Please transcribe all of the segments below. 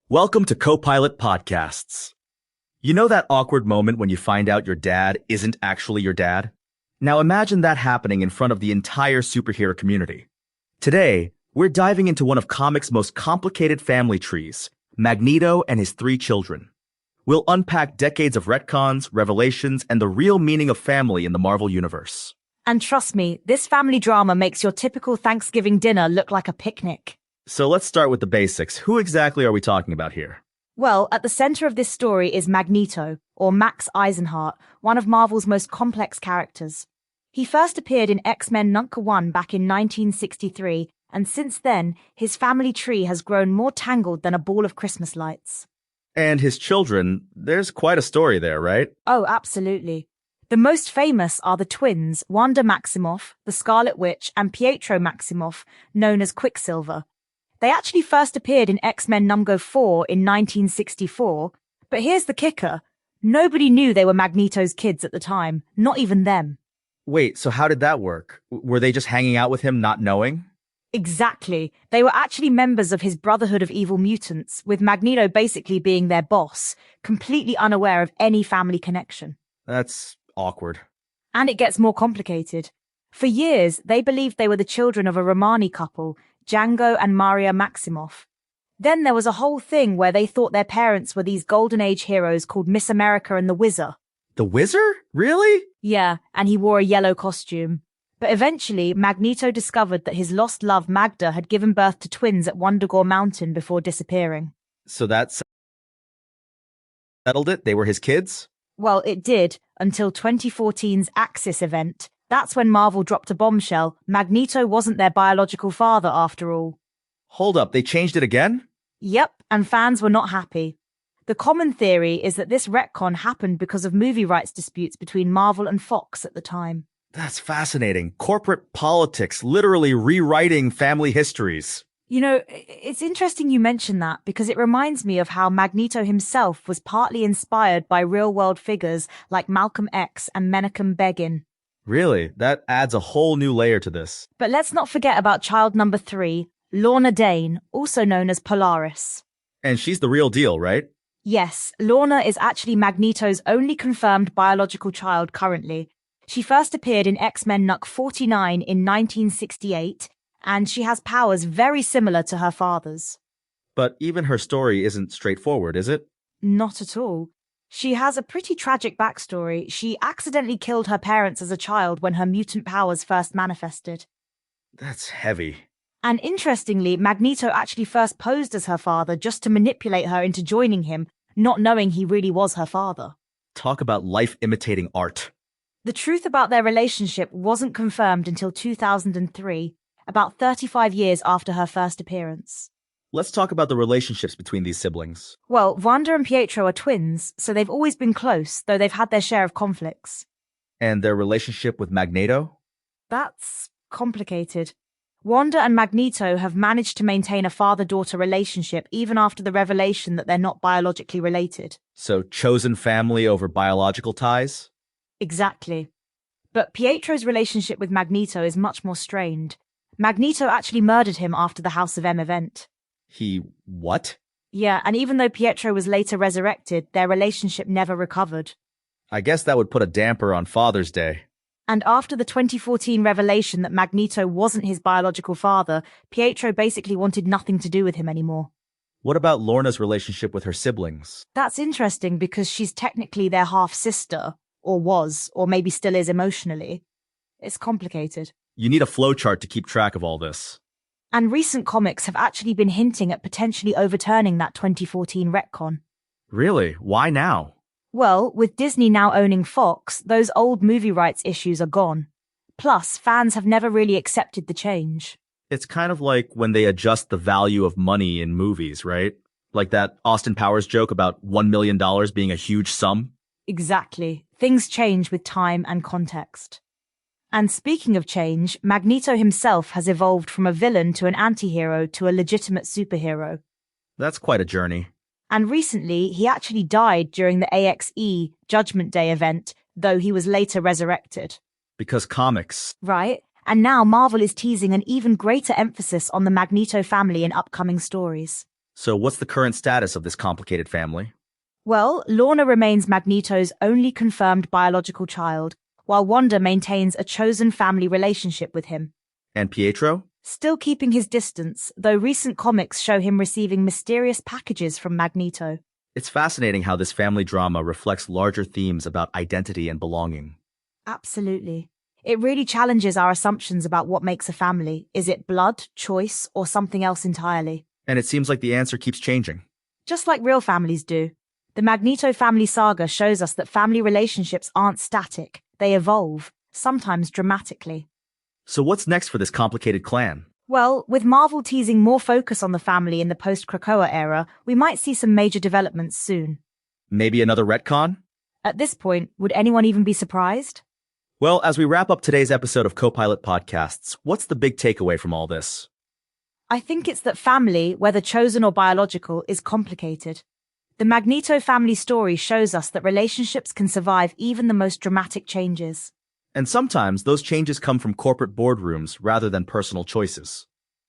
Welcome to Copilot Podcasts. You know that awkward moment when you find out your dad isn't actually your dad? Now imagine that happening in front of the entire superhero community. Today, we're diving into one of comics' most complicated family trees, Magneto and his 3 children. We'll unpack decades of retcons, revelations, and the real meaning of family in the Marvel Universe. And trust me, this family drama makes your typical Thanksgiving dinner look like a picnic. So let's start with the basics. Who exactly are we talking about here? Well, at the center of this story is Magneto, or Max Eisenhardt, one of Marvel's most complex characters. He first appeared in X-Men #1 back in 1963, and since then, his family tree has grown more tangled than a ball of Christmas lights. And his children, there's quite a story there, right? Oh, absolutely. The most famous are the twins, Wanda Maximoff, the Scarlet Witch, and Pietro Maximoff, known as Quicksilver. They actually first appeared in X-Men #4 in 1964, but here's the kicker. Nobody knew they were Magneto's kids at the time, not even them. Wait, so how did that work? Were they just hanging out with him not knowing? Exactly. They were actually members of his Brotherhood of Evil Mutants, with Magneto basically being their boss, completely unaware of any family connection. That's awkward. And it gets more complicated. For years, they believed they were the children of a Romani couple, Django and Maria Maximoff. Then there was a whole thing where they thought their parents were these Golden Age heroes called Miss America and the Whizzer. The Whizzer? Really? Yeah, and he wore a yellow costume. But eventually, Magneto discovered that his lost love Magda had given birth to twins at Wundagore Mountain before disappearing. So that settled it? They were his kids? Well, it did, until 2014's Axis event. That's when Marvel dropped a bombshell. Magneto wasn't their biological father after all. Hold up, they changed it again? Yep, and fans were not happy. The common theory is that this retcon happened because of movie rights disputes between Marvel and Fox at the time. That's fascinating. Corporate politics, literally rewriting family histories. You know, it's interesting you mention that because it reminds me of how Magneto himself was partly inspired by real-world figures like Malcolm X and Menachem Begin. Really? That adds a whole new layer to this. But let's not forget about child number 3, Lorna Dane, also known as Polaris. And she's the real deal, right? Yes, Lorna is actually Magneto's only confirmed biological child currently. She first appeared in X-Men #49 in 1968, and she has powers very similar to her father's. But even her story isn't straightforward, is it? Not at all. She has a pretty tragic backstory. She accidentally killed her parents as a child when her mutant powers first manifested. That's heavy. And interestingly, Magneto actually first posed as her father just to manipulate her into joining him, not knowing he really was her father. Talk about life imitating art. The truth about their relationship wasn't confirmed until 2003, about 35 years after her first appearance. Let's talk about the relationships between these siblings. Well, Wanda and Pietro are twins, so they've always been close, though they've had their share of conflicts. And their relationship with Magneto? That's complicated. Wanda and Magneto have managed to maintain a father-daughter relationship even after the revelation that they're not biologically related. So chosen family over biological ties? Exactly. But Pietro's relationship with Magneto is much more strained. Magneto actually murdered him after the House of M event. He what? Yeah, and even though Pietro was later resurrected, their relationship never recovered. I guess that would put a damper on Father's Day. And after the 2014 revelation that Magneto wasn't his biological father, Pietro basically wanted nothing to do with him anymore. What about Lorna's relationship with her siblings? That's interesting because she's technically their half-sister, or was, or maybe still is emotionally. It's complicated. You need a flowchart to keep track of all this. And recent comics have actually been hinting at potentially overturning that 2014 retcon. Really? Why now? Well, with Disney now owning Fox, those old movie rights issues are gone. Plus, fans have never really accepted the change. It's kind of like when they adjust the value of money in movies, right? Like that Austin Powers joke about $1 million being a huge sum. Exactly. Things change with time and context. And speaking of change, Magneto himself has evolved from a villain to an anti-hero to a legitimate superhero. That's quite a journey. And recently, he actually died during the AXE Judgment Day event, though he was later resurrected. Because comics. Right? And now Marvel is teasing an even greater emphasis on the Magneto family in upcoming stories. So what's the current status of this complicated family? Well, Lorna remains Magneto's only confirmed biological child, while Wanda maintains a chosen family relationship with him. And Pietro? Still keeping his distance, though recent comics show him receiving mysterious packages from Magneto. It's fascinating how this family drama reflects larger themes about identity and belonging. Absolutely. It really challenges our assumptions about what makes a family. Is it blood, choice, or something else entirely? And it seems like the answer keeps changing. Just like real families do. The Magneto family saga shows us that family relationships aren't static. They evolve, sometimes dramatically. So what's next for this complicated clan? Well, with Marvel teasing more focus on the family in the post-Krakoa era, we might see some major developments soon. Maybe another retcon? At this point, would anyone even be surprised? Well, as we wrap up today's episode of Copilot Podcasts, what's the big takeaway from all this? I think it's that family, whether chosen or biological, is complicated. The Magneto family story shows us that relationships can survive even the most dramatic changes. And sometimes those changes come from corporate boardrooms rather than personal choices.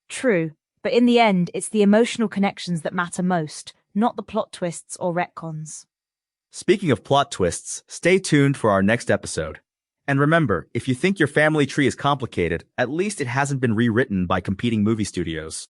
True, but in the end, it's the emotional connections that matter most, not the plot twists or retcons. Speaking of plot twists, stay tuned for our next episode. And remember, if you think your family tree is complicated, at least it hasn't been rewritten by competing movie studios.